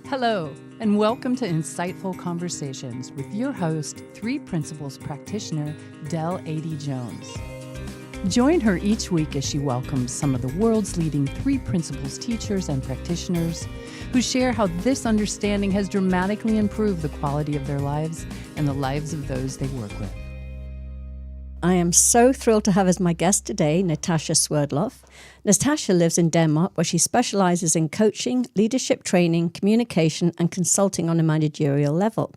Hello, and welcome to Insightful Conversations with your host, 3 Principles practitioner, Del Adey-Jones. Join her each week as she welcomes some of the world's leading 3 Principles teachers and practitioners who share how this understanding has dramatically improved the quality of their lives and the lives of those they work with. I am so thrilled to have as my guest today, Natasha Swerdloff. Natasha lives in Denmark, where she specializes in coaching, leadership training, communication, and consulting on a managerial level.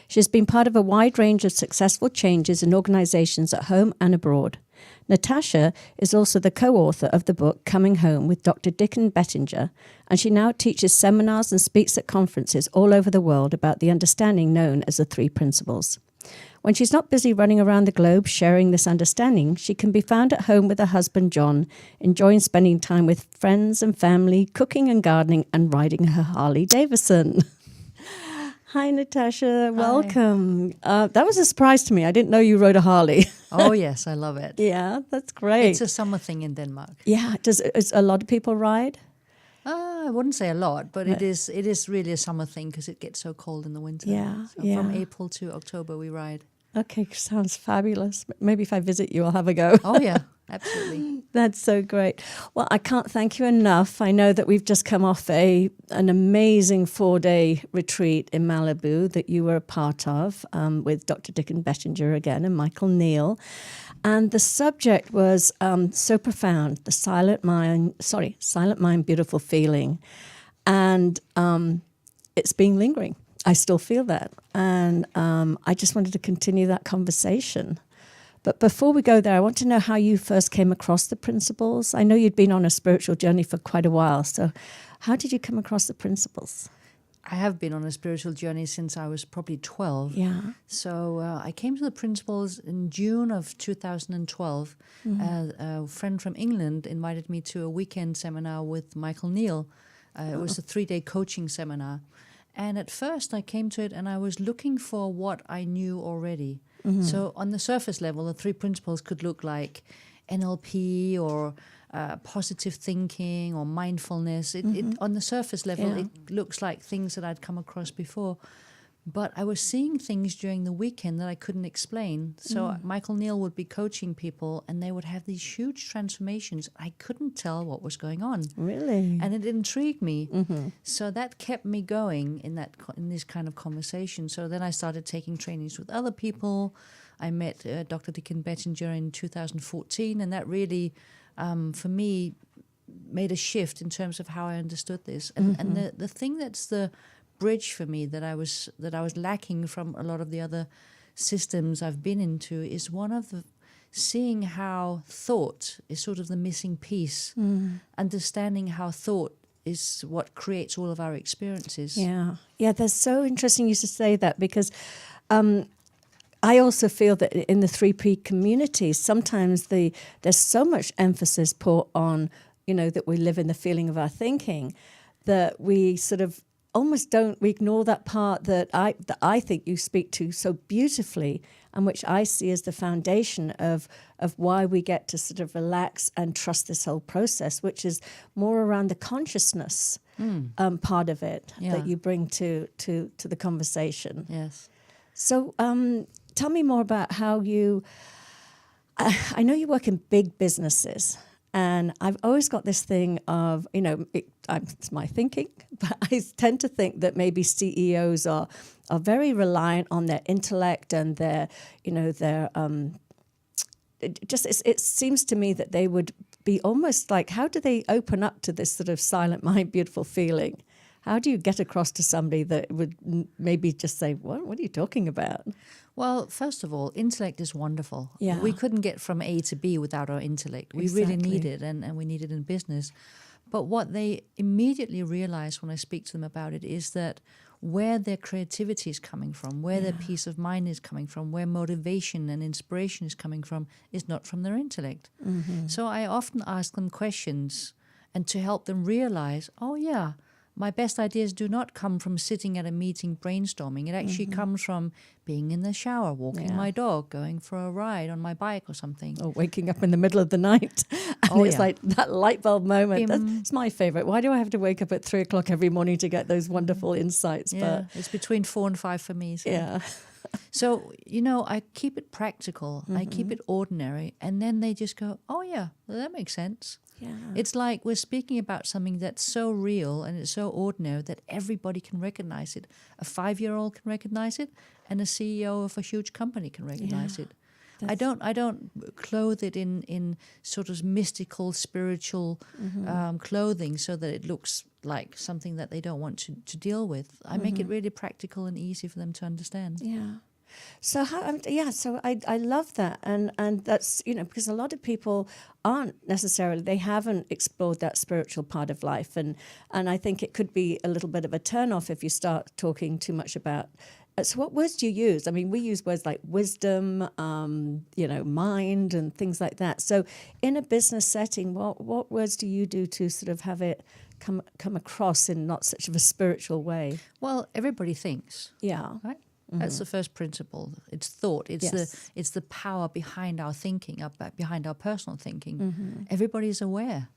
She has been part of a wide range of successful changes in organizations at home and abroad. Natasha is also the co-author of the book Coming Home with Dr. Dicken Bettinger, and she now teaches seminars and speaks at conferences all over the world about the understanding known as the 3 Principles. When she's not busy running around the globe sharing this understanding, she can be found at home with her husband, John, enjoying spending time with friends and family, cooking and gardening, and riding her Harley Davidson. Hi, Natasha. Welcome. That was a surprise to me. I didn't know you rode a Harley. Oh, yes, I love it. Yeah, that's great. It's a summer thing in Denmark. Yeah. Does a lot of people ride? I wouldn't say a lot, but it is really a summer thing because it gets so cold in the winter. Yeah, so from April to October we ride. Okay, sounds fabulous. Maybe if I visit you, I'll have a go. Oh, yeah, absolutely. That's so great. Well, I can't thank you enough. I know that we've just come off an amazing 4-day retreat in Malibu that you were a part of with Dr. Dicken Bettinger again and Michael Neal. And the subject was so profound, the silent mind, beautiful feeling. And it's been lingering. I still feel that. And I just wanted to continue that conversation. But before we go there, I want to know how you first came across the principles. I know you'd been on a spiritual journey for quite a while. So how did you come across the principles? I have been on a spiritual journey since I was probably 12. Yeah. So I came to the principles in June of 2012. Mm-hmm. A friend from England invited me to a weekend seminar with Michael Neal. It was a 3-day coaching seminar. And at first I came to it and I was looking for what I knew already. Mm-hmm. So on the surface level, the 3 principles could look like NLP or positive thinking or mindfulness. On the surface level, It looks like things that I'd come across before. But I was seeing things during the weekend that I couldn't explain. So Michael Neal would be coaching people and they would have these huge transformations. I couldn't tell what was going on. Really? And it intrigued me. Mm-hmm. So that kept me going in this kind of conversation. So then I started taking trainings with other people. I met Dr. Dicken Bettinger in 2014, and that really, for me, made a shift in terms of how I understood this. And the thing that's the bridge for me that I was lacking from a lot of the other systems I've been into is one of the seeing how thought is sort of the missing piece, understanding how thought is what creates all of our experiences. Yeah, that's so interesting you should say that, because I also feel that in the 3P communities, sometimes there's so much emphasis put on, that we live in the feeling of our thinking, that we sort of almost we ignore that part that I think you speak to so beautifully, and which I see as the foundation of why we get to sort of relax and trust this whole process, which is more around the consciousness part of it that you bring to the conversation. Yes. So tell me more about how I know you work in big businesses. And I've always got this thing of, it's my thinking, but I tend to think that maybe CEOs are very reliant on their intellect and their it seems to me that they would be almost like, how do they open up to this sort of silent mind, beautiful feeling? How do you get across to somebody that would maybe just say, what are you talking about? Well, first of all, intellect is wonderful. Yeah. We couldn't get from A to B without our intellect. We really need it, and we need it in business. But what they immediately realize when I speak to them about it is that where their creativity is coming from, where their peace of mind is coming from, where motivation and inspiration is coming from, is not from their intellect. Mm-hmm. So I often ask them questions and to help them realize, my best ideas do not come from sitting at a meeting brainstorming. It actually comes from being in the shower, walking my dog, going for a ride on my bike or something. Or waking up in the middle of the night. And it's like that light bulb moment. That's my favorite. Why do I have to wake up at 3 o'clock every morning to get those wonderful insights? Yeah, but it's between 4 and 5 for me. So. Yeah. So, I keep it practical. I keep it ordinary. And then they just go, oh, yeah, well, that makes sense. Yeah. It's like we're speaking about something that's so real and it's so ordinary that everybody can recognize it. A 5-year-old can recognize it, and a CEO of a huge company can recognize it. I don't clothe it in sort of mystical, spiritual clothing so that it looks like something that they don't want to deal with. I make it really practical and easy for them to understand. Yeah. So so I love that, and that's because a lot of people they haven't explored that spiritual part of life, and I think it could be a little bit of a turn-off if you start talking too much about. So what words do you use? I mean, we use words like wisdom, mind, and things like that. So in a business setting, what words do you do to sort of have it come across in not such of a spiritual way? Well, everybody thinks. Yeah. Right. That's the first principle. It's thought. It's the power behind our thinking, behind our personal thinking. Everybody is aware.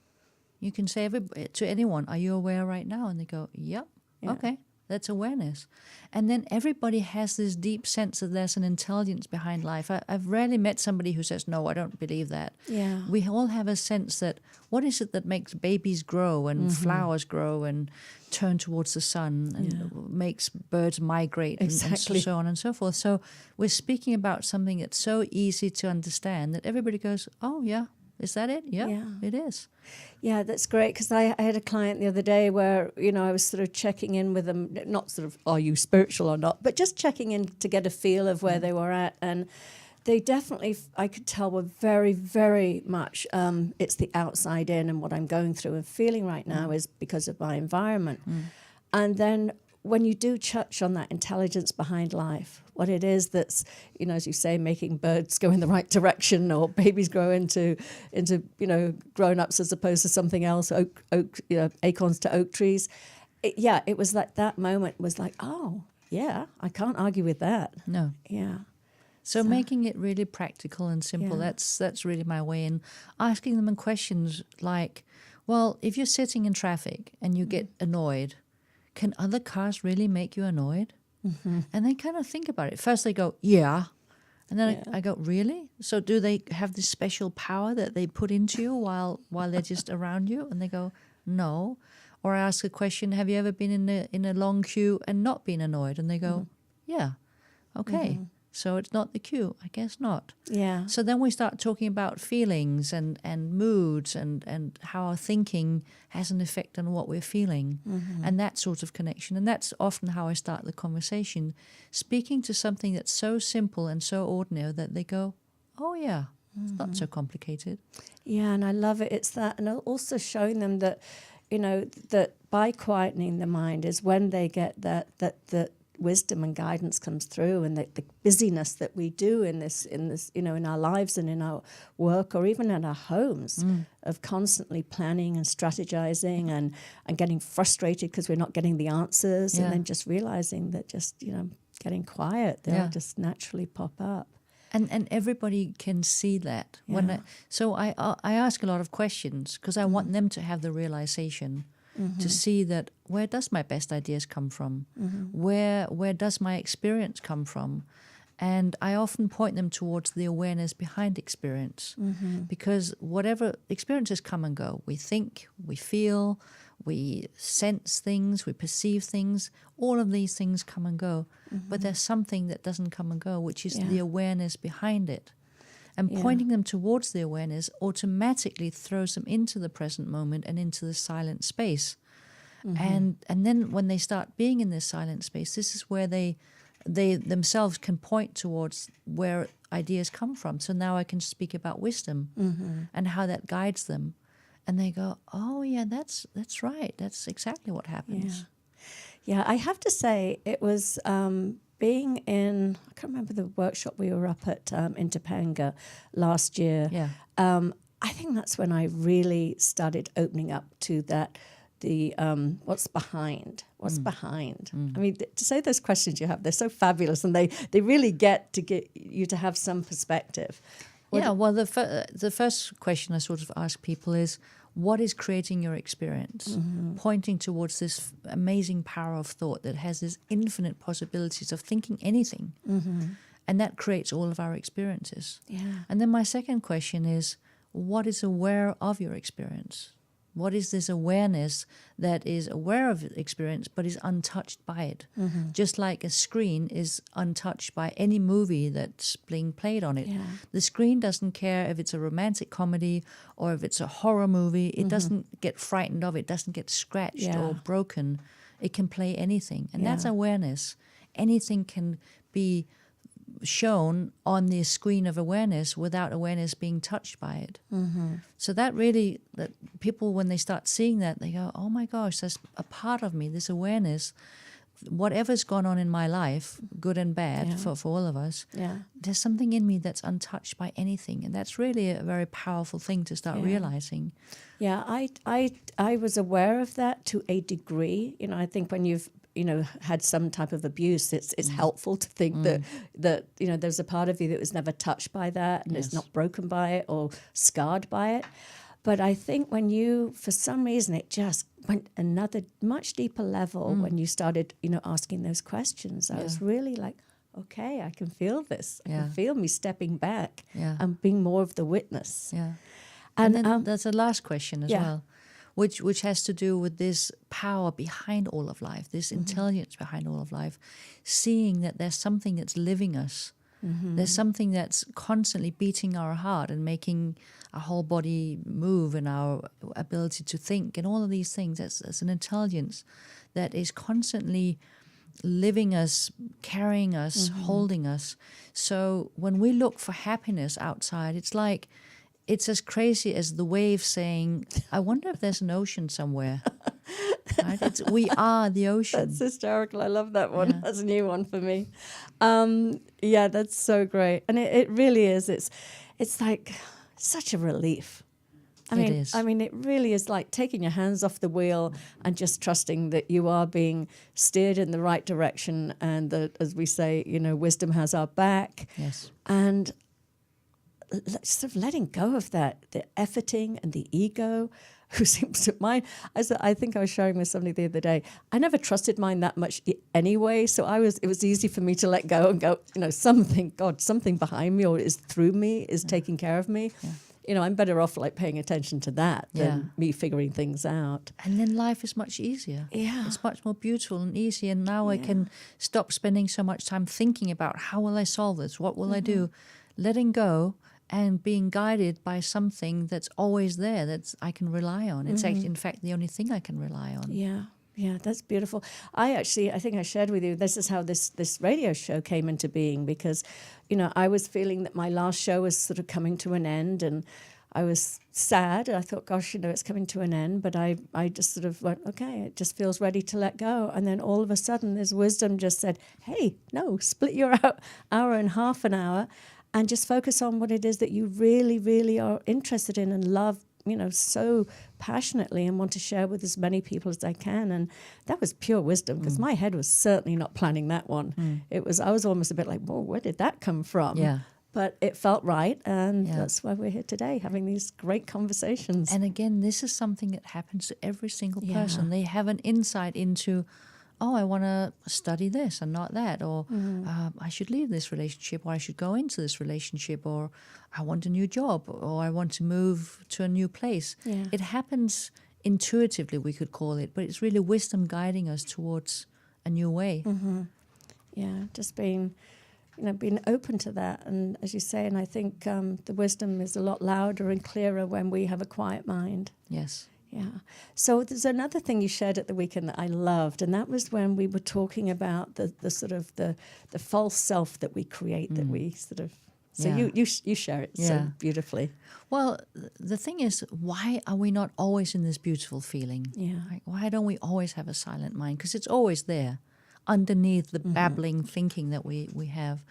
You can say to anyone, "Are you aware right now?" And they go, "Yep." Yeah. Okay, that's awareness. And then everybody has this deep sense that there's an intelligence behind life. I've rarely met somebody who says, "No, I don't believe that." Yeah. We all have a sense that what is it that makes babies grow and flowers grow and turn towards the sun and makes birds migrate and so on and so forth. So we're speaking about something that's so easy to understand that everybody goes, "Oh, yeah. Is that it?" Yeah, it is. Yeah, that's great, because I had a client the other day where, I was sort of checking in with them, not sort of, are you spiritual or not, but just checking in to get a feel of where they were at. And they definitely, I could tell, were very, very much, it's the outside in, and what I'm going through and feeling right now is because of my environment. And then when you do touch on that intelligence behind life, what it is that's, as you say, making birds go in the right direction, or babies grow into grown-ups as opposed to something else, acorns to oak trees. It was like that moment was like, oh, yeah, I can't argue with that. No. Yeah. So making it really practical and simple, that's really my way in. Asking them questions like, well, if you're sitting in traffic and you get annoyed, can other cars really make you annoyed? And they kind of think about it. First they go, yeah. And then I go, really? So do they have this special power that they put into you while they're just around you? And they go, no. Or I ask a question, have you ever been in a long queue and not been annoyed? And they go, yeah. Okay. So it's not the queue. I guess not. Yeah. So then we start talking about feelings and moods and how our thinking has an effect on what we're feeling and that sort of connection. And that's often how I start the conversation, speaking to something that's so simple and so ordinary that they go, oh, yeah, it's not so complicated. Yeah, and I love it. It's that. And also showing them that, that by quietening the mind is when they get that wisdom and guidance comes through, and the busyness that we do in this in our lives and in our work or even in our homes of constantly planning and strategizing and getting frustrated because we're not getting the answers, and then just realizing that just getting quiet, they'll just naturally pop up. And everybody can see that. So I ask a lot of questions because I want them to have the realization to see that where does my best ideas come from? Where does my experience come from? And I often point them towards the awareness behind experience because whatever experiences come and go, we think, we feel, we sense things, we perceive things, all of these things come and go. But there's something that doesn't come and go, which is the awareness behind it. And pointing them towards the awareness automatically throws them into the present moment and into the silent space. And then when they start being in this silent space, this is where they themselves can point towards where ideas come from. So now I can speak about wisdom and how that guides them. And they go, oh, yeah, that's right. That's exactly what happens. Yeah, I have to say it was... being in, I can't remember the workshop we were up at in Topanga last year. I think that's when I really started opening up to that the what's behind? What's behind? I mean, to say those questions you have, they're so fabulous, and they really get you to have some perspective. Well, the first question I sort of ask people is, what is creating your experience? Pointing towards this amazing power of thought that has this infinite possibilities of thinking anything. And that creates all of our experiences. Yeah. And then my second question is, what is aware of your experience? What is this awareness that is aware of experience but is untouched by it? Just like a screen is untouched by any movie that's being played on it. Yeah. The screen doesn't care if it's a romantic comedy or if it's a horror movie. It doesn't get frightened of it. It doesn't get scratched or broken. It can play anything. And that's awareness. Anything can be shown on the screen of awareness without awareness being touched by it. So that people, when they start seeing that, they go, oh my gosh, that's a part of me, this awareness. Whatever's gone on in my life, good and bad, for all of us, there's something in me that's untouched by anything. And that's really a very powerful thing to start realizing. Yeah, I was aware of that to a degree. I think when you've had some type of abuse, it's helpful to think that there's a part of you that was never touched by that and is not broken by it or scarred by it. But I think when you, for some reason, it just went another much deeper level when you started, asking those questions. I was really like, okay, I can feel this. I can feel me stepping back and being more of the witness. Yeah. And then there's a last question as well, which has to do with this power behind all of life, this intelligence behind all of life, seeing that there's something that's living us. There's something that's constantly beating our heart and making our whole body move and our ability to think and all of these things. That's an intelligence that is constantly living us, carrying us, holding us. So when we look for happiness outside, it's as crazy as the wave saying, I wonder if there's an ocean somewhere. Right? We are the ocean. That's hysterical. I love that one. That's a new one for me. That's so great. And it really is. It's like such a relief. It is. I mean, it really is like taking your hands off the wheel and just trusting that you are being steered in the right direction and that, as we say, wisdom has our back. Yes. And sort of letting go of that, the efforting and the ego, who seems to mine. I think I was sharing with somebody the other day. I never trusted mine that much anyway, so it was easy for me to let go and go. Something behind me or is through me is taking care of me. Yeah. I'm better off like paying attention to that than me figuring things out. And then life is much easier. Yeah, it's much more beautiful and easy. And now I can stop spending so much time thinking about how will I solve this? What will I do? Letting go. And being guided by something that's always there, that I can rely on. It's actually, in fact, the only thing I can rely on. Yeah, that's beautiful. I think I shared with you, this is how this radio show came into being because, I was feeling that my last show was sort of coming to an end and I was sad. I thought, gosh, it's coming to an end. But I just sort of went, okay, it just feels ready to let go. And then all of a sudden, this wisdom just said, hey, no, split your hour and half an hour and just focus on what it is that you really, really are interested in and love, so passionately and want to share with as many people as I can. And that was pure wisdom because my head was certainly not planning that one. I was almost a bit like, well, where did that come from? Yeah. But it felt right, and that's why we're here today, having these great conversations. And again, this is something that happens to every single person. They have an insight into, I want to study this and not that, or I should leave this relationship, or I should go into this relationship, or I want a new job, or I want to move to a new place. Yeah. It happens intuitively, we could call it, but it's really wisdom guiding us towards a new way. Yeah, just being open to that. And as you say, and I think the wisdom is a lot louder and clearer when we have a quiet mind. Yes. Yeah. So there's another thing you shared at the weekend that I loved, and that was when we were talking about the sort of the false self that we create, that we sort of. So you share it so beautifully. Well, the thing is, why are we not always in this beautiful feeling? Yeah. Like, why don't we always have a silent mind? Because it's always there, underneath the babbling thinking that we have.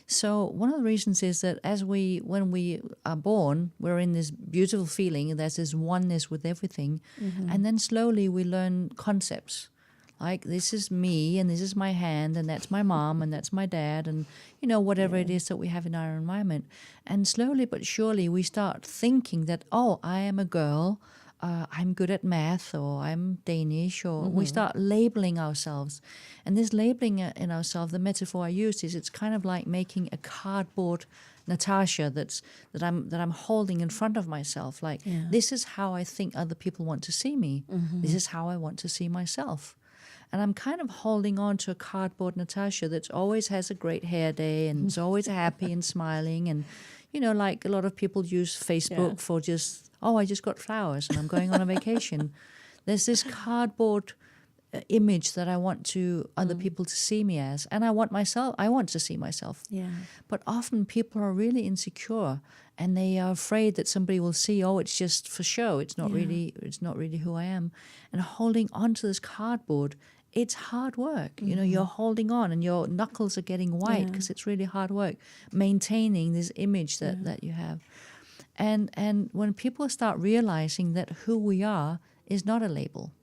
So one of the reasons is that when we are born, we're in this beautiful feeling. There's this oneness with everything. And then slowly we learn concepts. Like, this is me, and this is my hand, and that's my mom, and that's my dad, and, whatever it is that we have in our environment. And slowly but surely we start thinking that, oh, I am a girl, I'm good at math, or I'm Danish, or we start labeling ourselves. And this labeling in ourselves, the metaphor I used is, it's kind of like making a cardboard Natasha that I'm holding in front of myself. Like, this is how I think other people want to see me. This is how I want to see myself. And I'm kind of holding on to a cardboard Natasha that always has a great hair day and is always happy and smiling. And, like a lot of people use Facebook for just, oh, I just got flowers and I'm going on a vacation. There's this cardboard image that I want other people to see me as. And I want to see myself. Yeah. But often people are really insecure and they are afraid that somebody will see, oh, it's just for show. It's not really who I am. And holding on to this cardboard, it's hard work. You're holding on and your knuckles are getting white because it's really hard work maintaining this image that you have. And when people start realizing that who we are is not a label,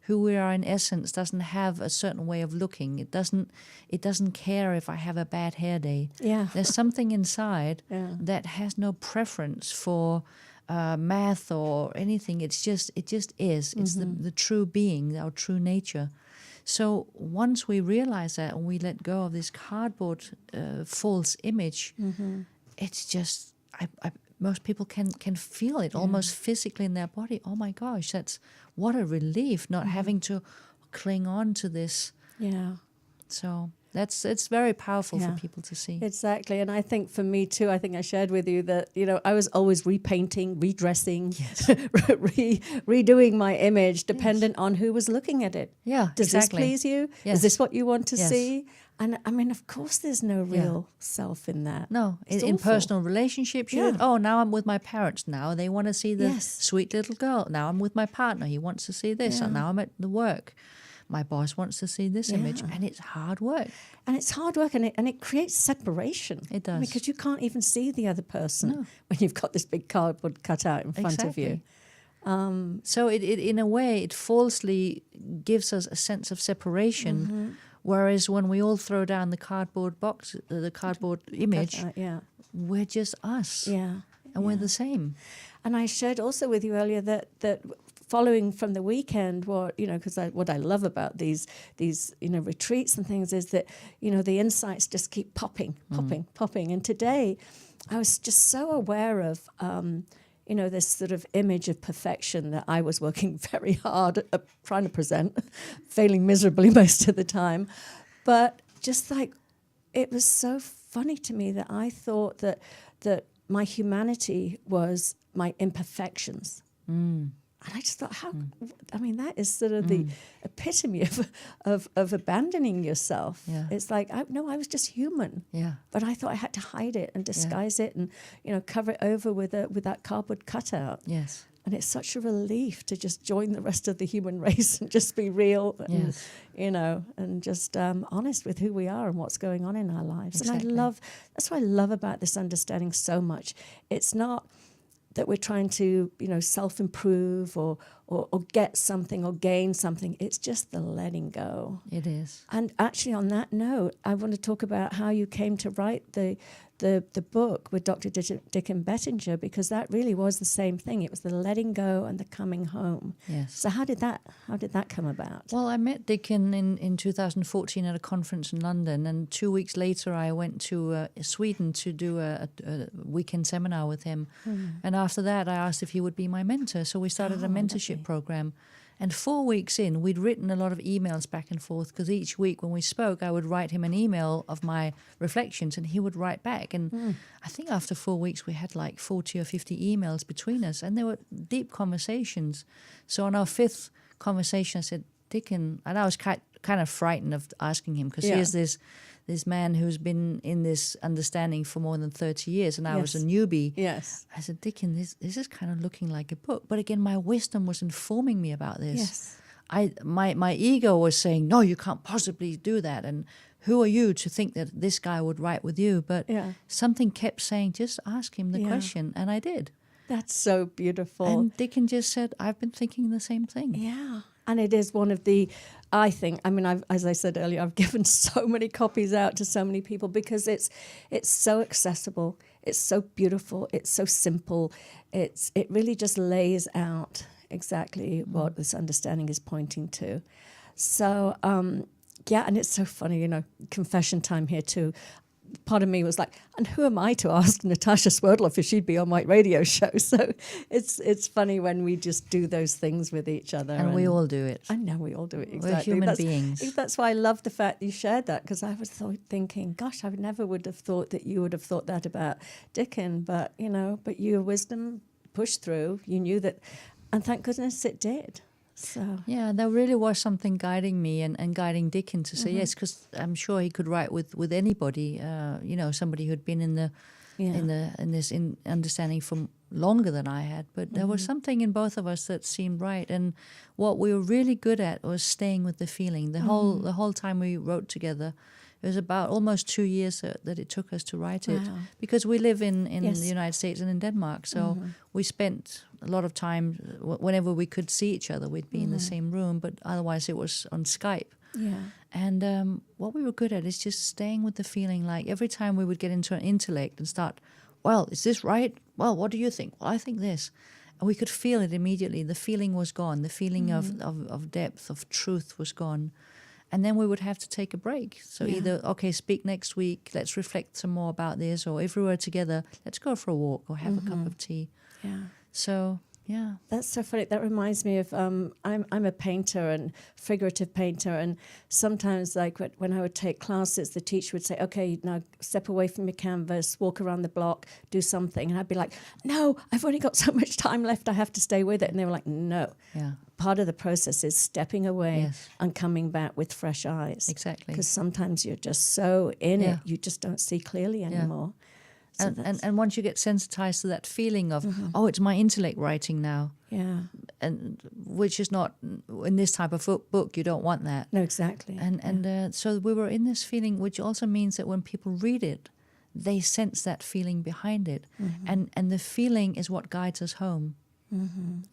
who we are in essence doesn't have a certain way of looking. It doesn't care if I have a bad hair day. Yeah. There's something inside that has no preference for math or anything. It just is. It's the true being, our true nature. So once we realize that and we let go of this cardboard false image, it's just most people can feel it almost physically in their body. Oh my gosh, what a relief not having to cling on to this. Yeah. So it's very powerful for people to see. Exactly. And I think for me too, I think I shared with you that, I was always repainting, redressing, redoing my image dependent on who was looking at it. Yeah, Does this please you? Yes. Is this what you want to see? And I mean, of course, there's no real self in that. No, in personal relationships, now I'm with my parents. Now they want to see the sweet little girl. Now I'm with my partner. He wants to see this. And now I'm at the work. My boss wants to see this image, and it's hard work. And it's hard work, and it creates separation. It does. Because you can't even see the other person when you've got this big cardboard cutout in front of you. So it in a way, it falsely gives us a sense of separation, whereas when we all throw down the cardboard box, the cardboard image, we're just us. Yeah. And we're the same. And I shared also with you earlier that following from the weekend, because what I love about these retreats and things is that the insights just keep popping. And today, I was just so aware of this sort of image of perfection that I was working very hard at trying to present, failing miserably most of the time, but just like it was so funny to me that I thought that my humanity was my imperfections. And I just thought, that is sort of the epitome of abandoning yourself. Yeah. It's like, I was just human. Yeah. But I thought I had to hide it and disguise it and, cover it over with that cardboard cutout. Yes. And it's such a relief to just join the rest of the human race and just be real and, and just honest with who we are and what's going on in our lives. Exactly. And that's what I love about this understanding so much. It's not that we're trying to, self-improve or get something or gain something. It's just the letting go. It is. And actually on that note, I want to talk about how you came to write the book with Dr. Dicken Bettinger, because that really was the same thing. It was the letting go and the coming home. Yes. So how did that come about? Well, I met Dicken in 2014 at a conference in London, and 2 weeks later I went to Sweden to do a weekend seminar with him. And after that I asked if he would be my mentor. So we started a mentorship program. And 4 weeks in, we'd written a lot of emails back and forth, because each week when we spoke, I would write him an email of my reflections and he would write back. And I think after 4 weeks, we had like 40 or 50 emails between us, and they were deep conversations. So on our fifth conversation, I said, Dicken, and I was kind of frightened of asking him, because here's this man who's been in this understanding for more than 30 years, and I was a newbie. Yes. I said, Dicken, this is kind of looking like a book. But again, my wisdom was informing me about this. Yes. my ego was saying, no, you can't possibly do that, and who are you to think that this guy would write with you? But something kept saying, just ask him the question, and I did. That's so beautiful. And Dickon just said, I've been thinking the same thing. Yeah. And it is one of the, I think, I mean, as I said earlier, I've given so many copies out to so many people because it's so accessible, it's so beautiful, it's so simple, it really just lays out exactly what this understanding is pointing to. So, yeah, and it's so funny, you know, confession time here too. Part of me was like, and who am I to ask Natasha Swerdloff if she'd be on my radio show? So it's funny when we just do those things with each other. And we all do it. I know we all do it, exactly. We're human beings. That's why I love the fact you shared that, because I was thinking, gosh, I never would have thought that you would have thought that about Dickon. But, you know, your wisdom pushed through. You knew that, and thank goodness it did. So yeah, there really was something guiding me and guiding Dickon to say yes, because I'm sure he could write with anybody. You know, somebody who'd been in this understanding for longer than I had. But there was something in both of us that seemed right, and what we were really good at was staying with the feeling. The whole time we wrote together. It was about almost 2 years that it took us to write it, because we live in the United States and in Denmark. So we spent a lot of time, whenever we could see each other, we'd be in the same room, but otherwise it was on Skype. Yeah. And what we were good at is just staying with the feeling. Like every time we would get into an intellect and start, well, is this right? Well, what do you think? Well, I think this. And we could feel it immediately. The feeling was gone. The feeling of depth, of truth was gone. And then we would have to take a break. So either, okay, speak next week, let's reflect some more about this, or if we were together, let's go for a walk or have a cup of tea. Yeah. So, yeah. That's so funny. That reminds me of, I'm a painter and figurative painter, and sometimes like when I would take classes, the teacher would say, okay, now step away from your canvas, walk around the block, do something. And I'd be like, no, I've only got so much time left, I have to stay with it. And they were like, no. Yeah. Part of the process is stepping away and coming back with fresh eyes. Exactly. Because sometimes you're just so in it, you just don't see clearly anymore. So and once you get sensitized to that feeling of, oh, it's my intellect writing now. Yeah. And which is not, in this type of book, you don't want that. No, exactly. And so we were in this feeling, which also means that when people read it, they sense that feeling behind it. And the feeling is what guides us home.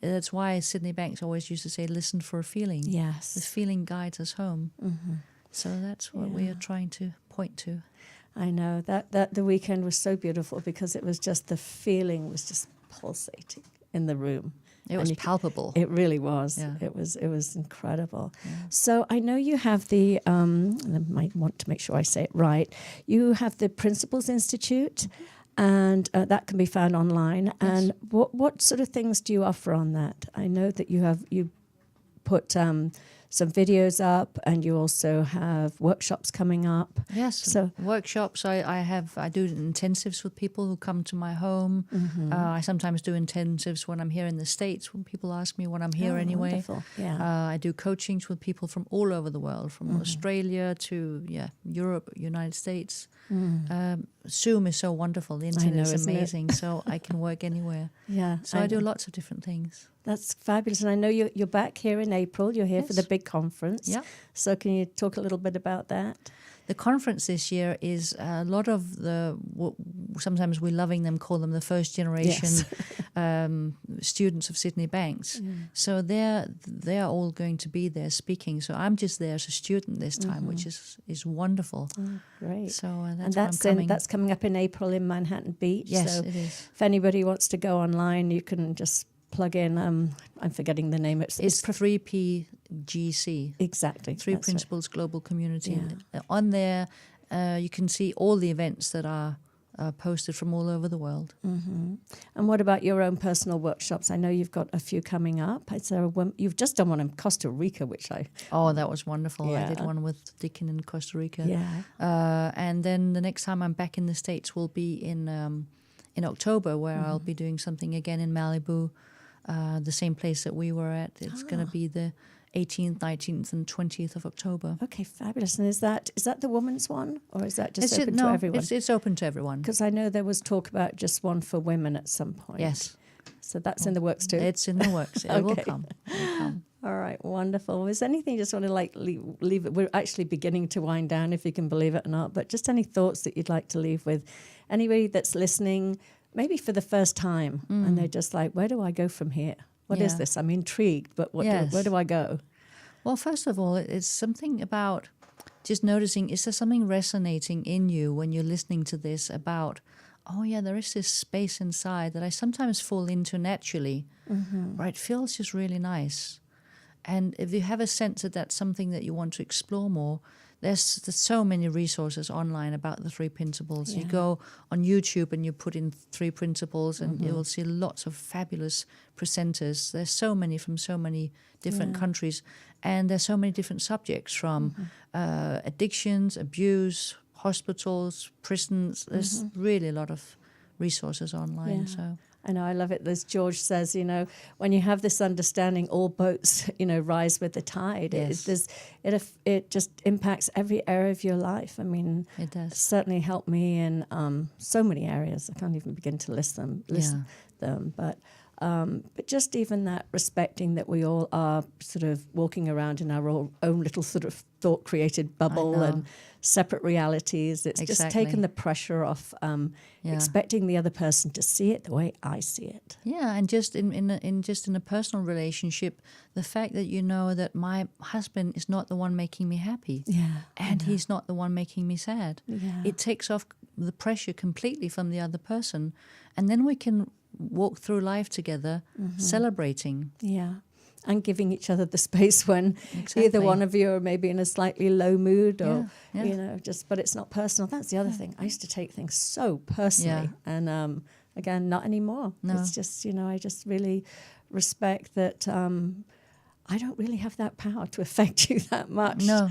That's why Sydney Banks always used to say, listen for a feeling. Yes. The feeling guides us home. So that's what we are trying to point to. I know that the weekend was so beautiful because it was just, the feeling was just pulsating in the room. It was palpable. It really was. Yeah. It was incredible. Yeah. So I know you have the, I might want to make sure I say it right, you have the Principles Institute, and that can be found online. Yes. And what sort of things do you offer on that? I know that you put some videos up, and you also have workshops coming up. Yes, so workshops. I do intensives with people who come to my home. I sometimes do intensives when I'm here in the States, when people ask me when I'm here anyway. Wonderful. Yeah. I do coachings with people from all over the world, from Australia to Europe, United States. Zoom is so wonderful. The internet is amazing, so I can work anywhere. Yeah. So I do lots of different things. That's fabulous. And I know you're back here in April. You're here for the big conference. Yeah. So can you talk a little bit about that? The conference this year is a lot of sometimes we loving them call them the first generation students of Sydney Banks. So they're all going to be there speaking. So I'm just there as a student this time, which is wonderful. Oh, great. So that's coming up in April in Manhattan Beach. Yes, so it is. If anybody wants to go online, you can just plug in. I'm forgetting the name. It's 3PGC. Exactly. Three Principles Global Community. Yeah. On there, you can see all the events that are posted from all over the world. And what about your own personal workshops? I know you've got a few coming up. You've just done one in Costa Rica, which I... Oh, that was wonderful. Yeah. I did one with Dickon in Costa Rica. Yeah. And then the next time I'm back in the States will be in October, where I'll be doing something again in Malibu. The same place that we were at. It's going to be the 18th, 19th, and 20th of October. Okay, fabulous. And is that the women's one, or is that just open to everyone? It's open to everyone. Because I know there was talk about just one for women at some point. Yes. So that's in the works too? It's in the works. It will come. All right, wonderful. Is there anything you just want to leave it? We're actually beginning to wind down, if you can believe it or not, but just any thoughts that you'd like to leave with anybody that's listening, maybe for the first time, and they're just like, where do I go from here? What is this? I'm intrigued, but where do I go? Well, first of all, it's something about just noticing, is there something resonating in you when you're listening to this about, oh yeah, there is this space inside that I sometimes fall into naturally, where it feels just really nice. And if you have a sense that that's something that you want to explore more, there's so many resources online about the 3 principles. You go on YouTube and you put in 3 principles and you will see lots of fabulous presenters. There's so many from so many different countries, and there's so many different subjects from addictions, abuse, hospitals, prisons. There's really a lot of resources online. So I know, I love it. As George says, when you have this understanding, all boats, rise with the tide. Yes. It just impacts every area of your life. I mean, it does. It certainly helped me in so many areas. I can't even begin to list them. But just even that respecting that we all are sort of walking around in our own little sort of thought-created bubble and separate realities. It's just taken the pressure off expecting the other person to see it the way I see it. Yeah, and just in a personal relationship, the fact that you know that my husband is not the one making me happy, and he's not the one making me sad. Yeah. It takes off the pressure completely from the other person, and then we can walk through life together, celebrating. Yeah. And giving each other the space when either one of you are maybe in a slightly low mood or, but it's not personal. That's the other thing. I used to take things so personally. Yeah. And again, not anymore. No. It's just, I just really respect that I don't really have that power to affect you that much. No.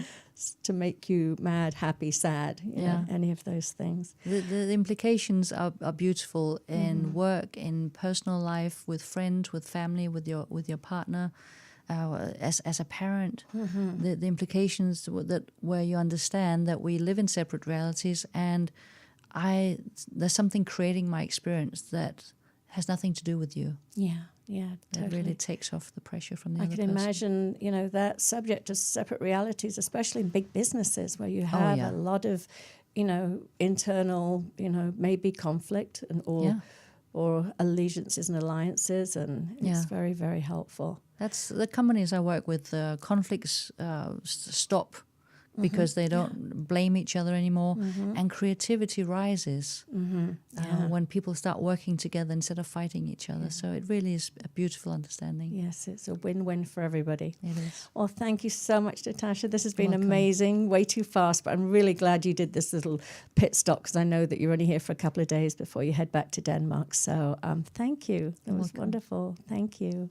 To make you mad, happy, sad, any of those things. The implications are beautiful in work, in personal life, with friends, with family, with your partner, as a parent. The implications that where you understand that we live in separate realities, and there's something creating my experience that has nothing to do with you. Yeah, totally. It really takes off the pressure from the other person. I can imagine, that subject to separate realities, especially in big businesses where you have a lot of, internal, maybe conflict and or allegiances and alliances, and it's very, very helpful. That's the companies I work with. Conflicts stop because they don't blame each other anymore, and creativity rises when people start working together instead of fighting each other. So it really is a beautiful understanding. Yes, it's a win-win for everybody. It is. Well, thank you so much, Natasha. This has been amazing, way too fast, but I'm really glad you did this little pit stop, because I know that you're only here for a couple of days before you head back to Denmark. So thank you. It was wonderful. Thank you.